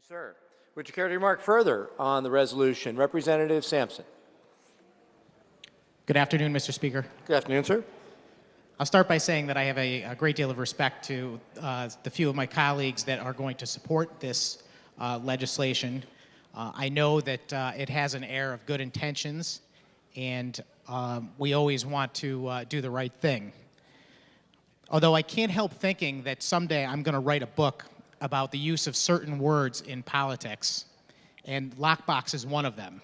Sir, would you care to remark further on the resolution? Representative Sampson. Good afternoon, Mr. Speaker. Good afternoon, sir. I'll start by saying that I have a great deal of respect to the few of my colleagues that are going to support this legislation. I know that it has an air of good intentions, and we always want to do the right thing. Although I can't help thinking that someday I'm going to write a book about the use of certain words in politics, and lockbox is one of them.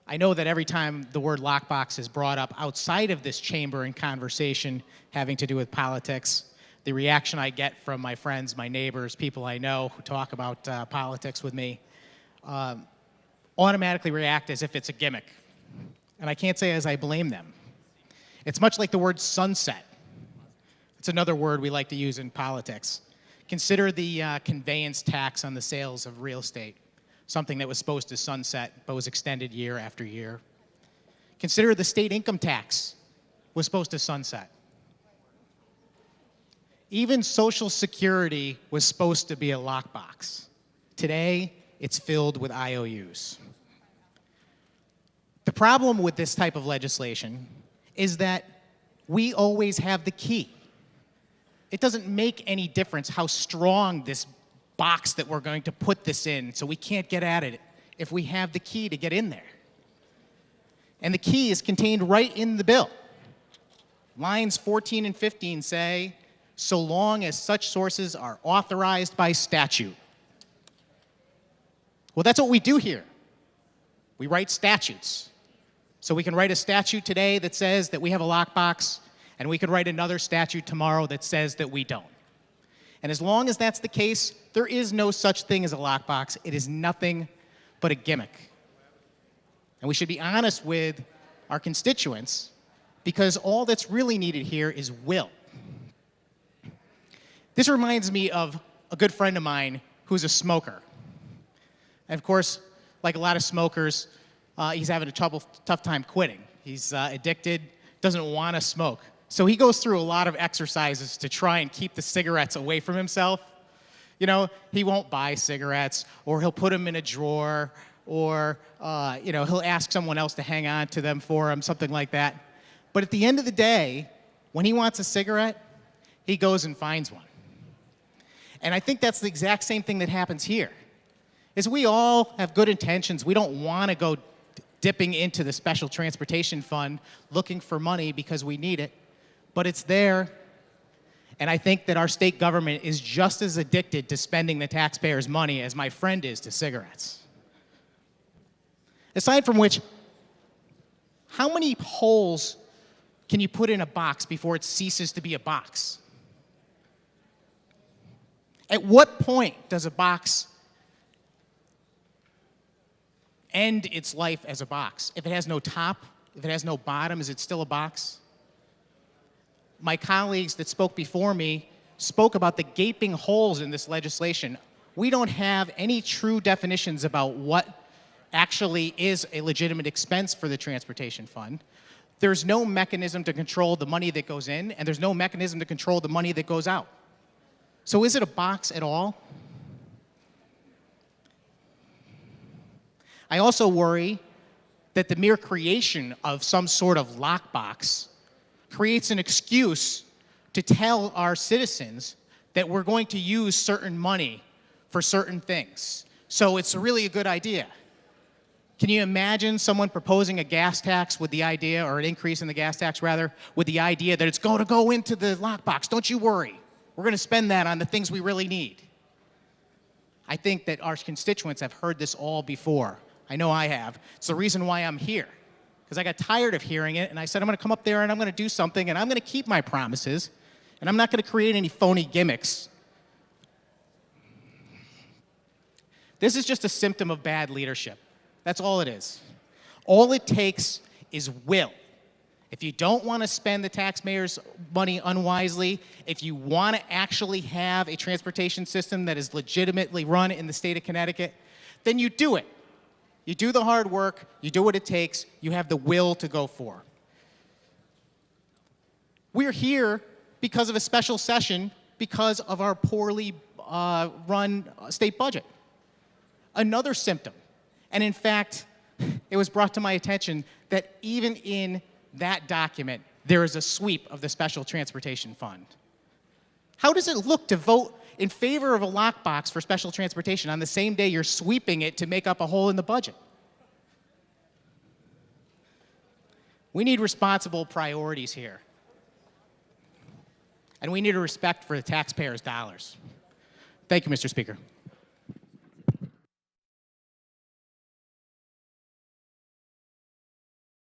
I know that every time the word lockbox is brought up outside of this chamber in conversation having to do with politics, the reaction I get from my friends, my neighbors, people I know who talk about politics with me, automatically react as if it's a gimmick. And I can't say as I blame them. It's much like the word sunset. It's another word we like to use in politics. Consider the conveyance tax on the sales of real estate, something that was supposed to sunset but was extended year after year. Consider the state income tax was supposed to sunset. Even Social Security was supposed to be a lockbox. Today, it's filled with IOUs. The problem with this type of legislation is that we always have the key. It doesn't make any difference how strong this box that we're going to put this in, so we can't get at it if we have the key to get in there. And the key is contained right in the bill. Lines 14 and 15 say, so long as such sources are authorized by statute. Well, that's what we do here. We write statutes. So we can write a statute today that says that we have a lockbox, and we could write another statute tomorrow that says that we don't. And as long as that's the case, there is no such thing as a lockbox. It is nothing but a gimmick. And we should be honest with our constituents, because all that's really needed here is will. This reminds me of a good friend of mine who's a smoker. And of course, like a lot of smokers, he's having a tough time quitting. He's addicted, doesn't want to smoke. So he goes through a lot of exercises to try and keep the cigarettes away from himself. You know, he won't buy cigarettes, or he'll put them in a drawer, or he'll ask someone else to hang on to them for him, something like that. But at the end of the day, when he wants a cigarette, he goes and finds one. And I think that's the exact same thing that happens here, is we all have good intentions. We don't want to go dipping into the Special Transportation Fund looking for money because we need it. But it's there, and I think that our state government is just as addicted to spending the taxpayers' money as my friend is to cigarettes. Aside from which, how many holes can you put in a box before it ceases to be a box? At what point does a box end its life as a box? If it has no top, if it has no bottom, is it still a box? My colleagues that spoke before me spoke about the gaping holes in this legislation. We don't have any true definitions about what actually is a legitimate expense for the Transportation Fund. There's no mechanism to control the money that goes in, and there's no mechanism to control the money that goes out. So is it a box at all? I also worry that the mere creation of some sort of lockbox creates an excuse to tell our citizens that we're going to use certain money for certain things. So it's really a good idea. Can you imagine someone proposing a gas tax with the idea, or an increase in the gas tax rather, with the idea that it's going to go into the lockbox? Don't you worry. We're going to spend that on the things we really need. I think that our constituents have heard this all before. I know I have. It's the reason why I'm here, because I got tired of hearing it, and I said I'm going to come up there and I'm going to do something, and I'm going to keep my promises, and I'm not going to create any phony gimmicks. This is just a symptom of bad leadership. That's all it is. All it takes is will. If you don't want to spend the taxpayers' money unwisely, if you want to actually have a transportation system that is legitimately run in the state of Connecticut, then you do it. You do the hard work, you do what it takes, you have the will to go for. We're here because of a special session, because of our poorly run a state budget. Another symptom. And in fact, it was brought to my attention that even in that document, there is a sweep of the Special Transportation Fund. How does it look to vote in favor of a lockbox for special transportation on the same day you're sweeping it to make up a hole in the budget? We need responsible priorities here. And we need a respect for the taxpayers' dollars. Thank you, Mr. Speaker.